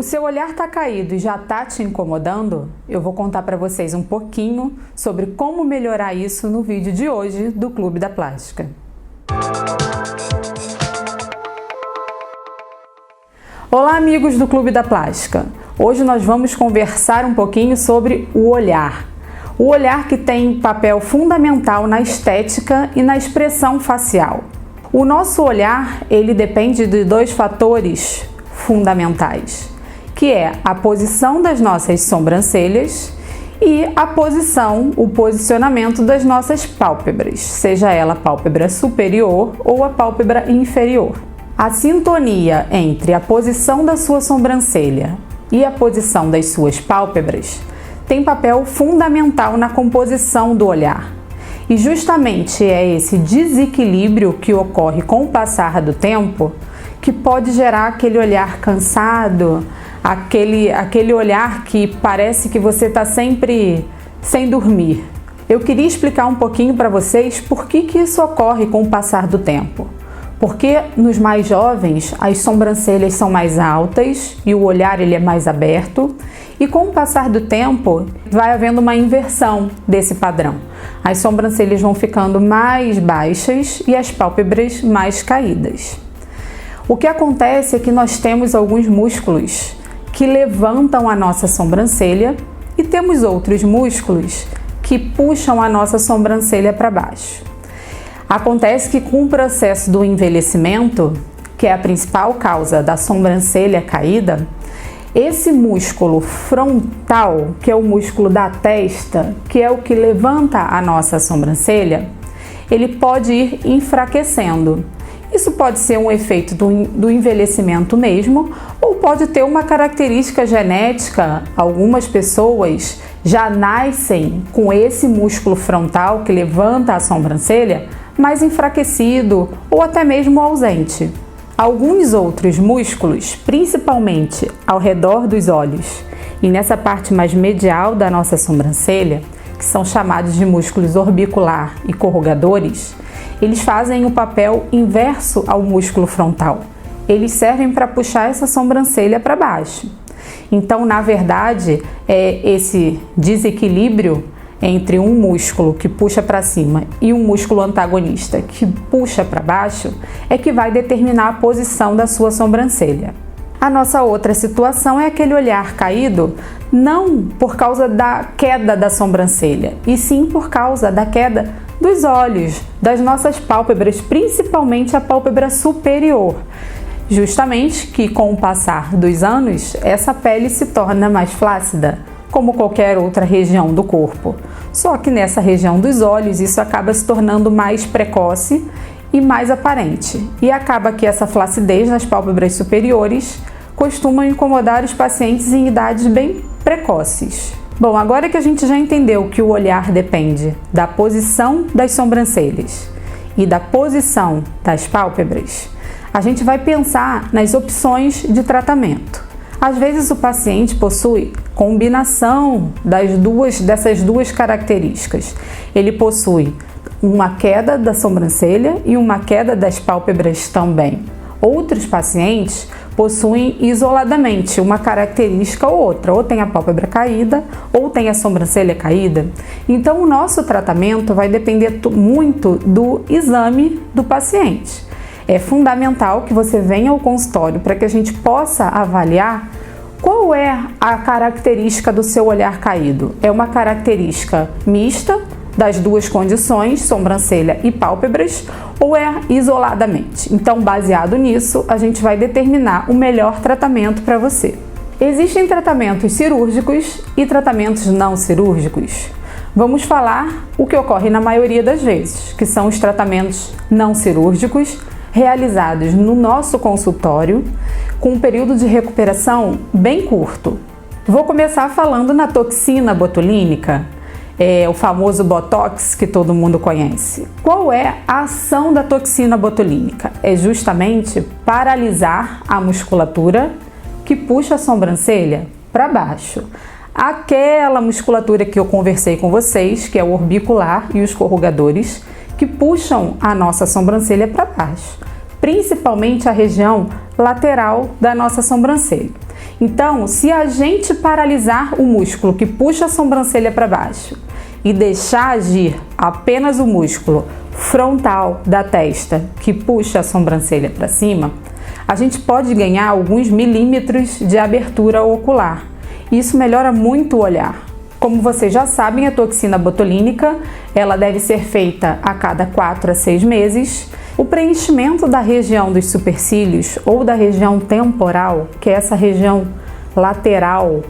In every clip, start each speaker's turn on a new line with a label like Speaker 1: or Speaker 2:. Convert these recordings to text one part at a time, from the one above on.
Speaker 1: O seu olhar está caído e já está te incomodando? Eu vou contar para vocês um pouquinho sobre como melhorar isso no vídeo de hoje do Clube da Plástica. Olá, amigos do Clube da Plástica! Hoje nós vamos conversar um pouquinho sobre o olhar. O olhar que tem papel fundamental na estética e na expressão facial. O nosso olhar, ele depende de dois fatores fundamentais, que é a posição das nossas sobrancelhas e a posição, o posicionamento das nossas pálpebras, seja ela a pálpebra superior ou a pálpebra inferior. A sintonia entre a posição da sua sobrancelha e a posição das suas pálpebras tem papel fundamental na composição do olhar. E justamente é esse desequilíbrio que ocorre com o passar do tempo que pode gerar aquele olhar cansado, aquele olhar que parece que você está sempre sem dormir. Eu queria explicar um pouquinho para vocês por que isso ocorre com o passar do tempo. Porque nos mais jovens as sobrancelhas são mais altas e o olhar ele é mais aberto, e com o passar do tempo vai havendo uma inversão desse padrão. As sobrancelhas vão ficando mais baixas e as pálpebras mais caídas. O que acontece é que nós temos alguns músculos que levantam a nossa sobrancelha e temos outros músculos que puxam a nossa sobrancelha para baixo. Acontece que com o processo do envelhecimento, que é a principal causa da sobrancelha caída, esse músculo frontal, que é o músculo da testa, que é o que levanta a nossa sobrancelha, ele pode ir enfraquecendo. Isso pode ser um efeito do envelhecimento mesmo, ou pode ter uma característica genética. Algumas pessoas já nascem com esse músculo frontal que levanta a sobrancelha mais enfraquecido ou até mesmo ausente. Alguns outros músculos, principalmente ao redor dos olhos e nessa parte mais medial da nossa sobrancelha, que são chamados de músculos orbicular e corrugadores, eles fazem o papel inverso ao músculo frontal. Eles servem para puxar essa sobrancelha para baixo. Então, na verdade, é esse desequilíbrio entre um músculo que puxa para cima e um músculo antagonista que puxa para baixo é que vai determinar a posição da sua sobrancelha. A nossa outra situação é aquele olhar caído, não por causa da queda da sobrancelha, e sim por causa da queda dos olhos, das nossas pálpebras, principalmente a pálpebra superior. Justamente que com o passar dos anos, essa pele se torna mais flácida, como qualquer outra região do corpo. Só que nessa região dos olhos, isso acaba se tornando mais precoce e mais aparente. E acaba que essa flacidez nas pálpebras superiores costuma incomodar os pacientes em idades bem precoces. Bom, agora que a gente já entendeu que o olhar depende da posição das sobrancelhas e da posição das pálpebras, a gente vai pensar nas opções de tratamento. Às vezes o paciente possui combinação dessas duas características. Ele possui uma queda da sobrancelha e uma queda das pálpebras também. Outros pacientes possuem isoladamente uma característica ou outra, ou tem a pálpebra caída, ou tem a sobrancelha caída. Então o nosso tratamento vai depender muito do exame do paciente. É fundamental que você venha ao consultório para que a gente possa avaliar qual é a característica do seu olhar caído. É uma característica mista das duas condições, sobrancelha e pálpebras, ou é isoladamente? Então, baseado nisso, a gente vai determinar o melhor tratamento para você. Existem tratamentos cirúrgicos e tratamentos não cirúrgicos. Vamos falar o que ocorre na maioria das vezes, que são os tratamentos não cirúrgicos, realizados no nosso consultório, com um período de recuperação bem curto. Vou começar falando na toxina botulínica, o famoso Botox que todo mundo conhece. Qual é a ação da toxina botulínica? É justamente paralisar a musculatura que puxa a sobrancelha para baixo. Aquela musculatura que eu conversei com vocês, que é o orbicular e os corrugadores, que puxam a nossa sobrancelha para baixo, principalmente a região lateral da nossa sobrancelha. Então, se a gente paralisar o músculo que puxa a sobrancelha para baixo e deixar agir apenas o músculo frontal da testa que puxa a sobrancelha para cima, a gente pode ganhar alguns milímetros de abertura ocular. Isso melhora muito o olhar. Como vocês já sabem, a toxina botulínica, ela deve ser feita a cada 4 a 6 meses. O preenchimento da região dos supercílios ou da região temporal, que é essa região lateral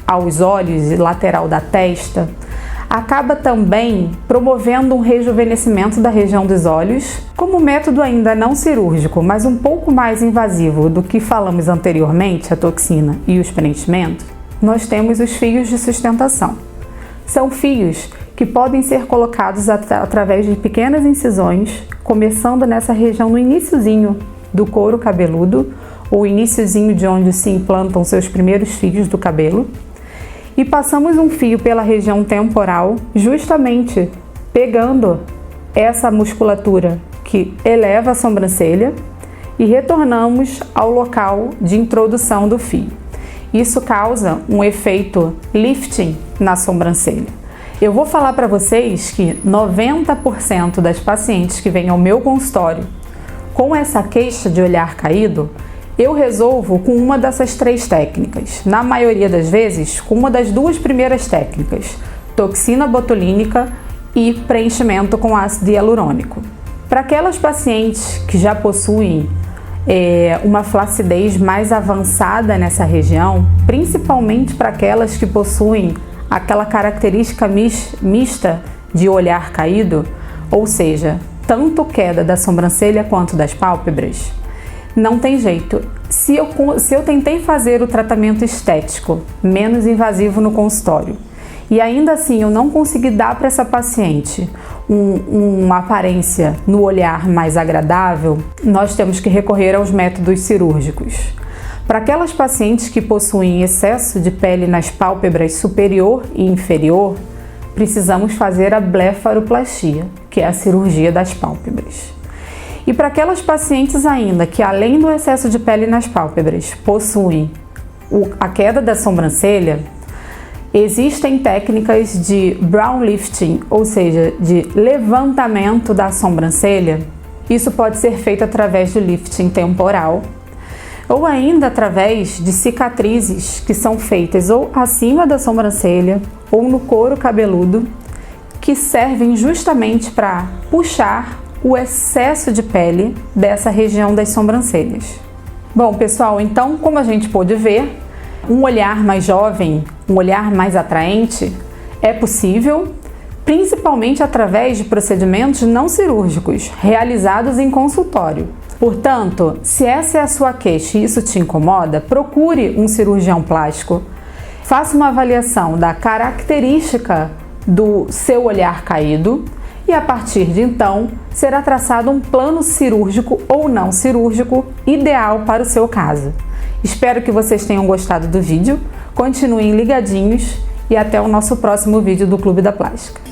Speaker 1: aos olhos e lateral da testa, acaba também promovendo um rejuvenescimento da região dos olhos. Como método ainda não cirúrgico, mas um pouco mais invasivo do que falamos anteriormente, a toxina e os preenchimentos, nós temos os fios de sustentação. São fios que podem ser colocados através de pequenas incisões, começando nessa região no iniciozinho do couro cabeludo, ou iniciozinho de onde se implantam seus primeiros fios do cabelo, e passamos um fio pela região temporal, justamente pegando essa musculatura que eleva a sobrancelha e retornamos ao local de introdução do fio. Isso causa um efeito lifting na sobrancelha. Eu vou falar para vocês que 90% das pacientes que vêm ao meu consultório com essa queixa de olhar caído, eu resolvo com uma dessas 3 técnicas. Na maioria das vezes, com uma das 2 primeiras técnicas, toxina botulínica e preenchimento com ácido hialurônico. Para aquelas pacientes que já possuem uma flacidez mais avançada nessa região, principalmente para aquelas que possuem aquela característica mista de olhar caído, ou seja, tanto queda da sobrancelha quanto das pálpebras, não tem jeito. Se eu tentei fazer o tratamento estético menos invasivo no consultório e ainda assim eu não consegui dar para essa paciente uma aparência no olhar mais agradável, nós temos que recorrer aos métodos cirúrgicos. Para aquelas pacientes que possuem excesso de pele nas pálpebras superior e inferior, precisamos fazer a blefaroplastia, que é a cirurgia das pálpebras. E para aquelas pacientes ainda que, além do excesso de pele nas pálpebras, possuem a queda da sobrancelha, existem técnicas de brow lifting, ou seja, de levantamento da sobrancelha. Isso pode ser feito através do lifting temporal, ou ainda através de cicatrizes que são feitas ou acima da sobrancelha ou no couro cabeludo, que servem justamente para puxar o excesso de pele dessa região das sobrancelhas. Bom, pessoal, então, como a gente pôde ver, um olhar mais jovem, um olhar mais atraente é possível, principalmente através de procedimentos não cirúrgicos realizados em consultório. Portanto, se essa é a sua queixa e isso te incomoda, procure um cirurgião plástico, faça uma avaliação da característica do seu olhar caído e a partir de então será traçado um plano cirúrgico ou não cirúrgico ideal para o seu caso. Espero que vocês tenham gostado do vídeo, continuem ligadinhos e até o nosso próximo vídeo do Clube da Plástica.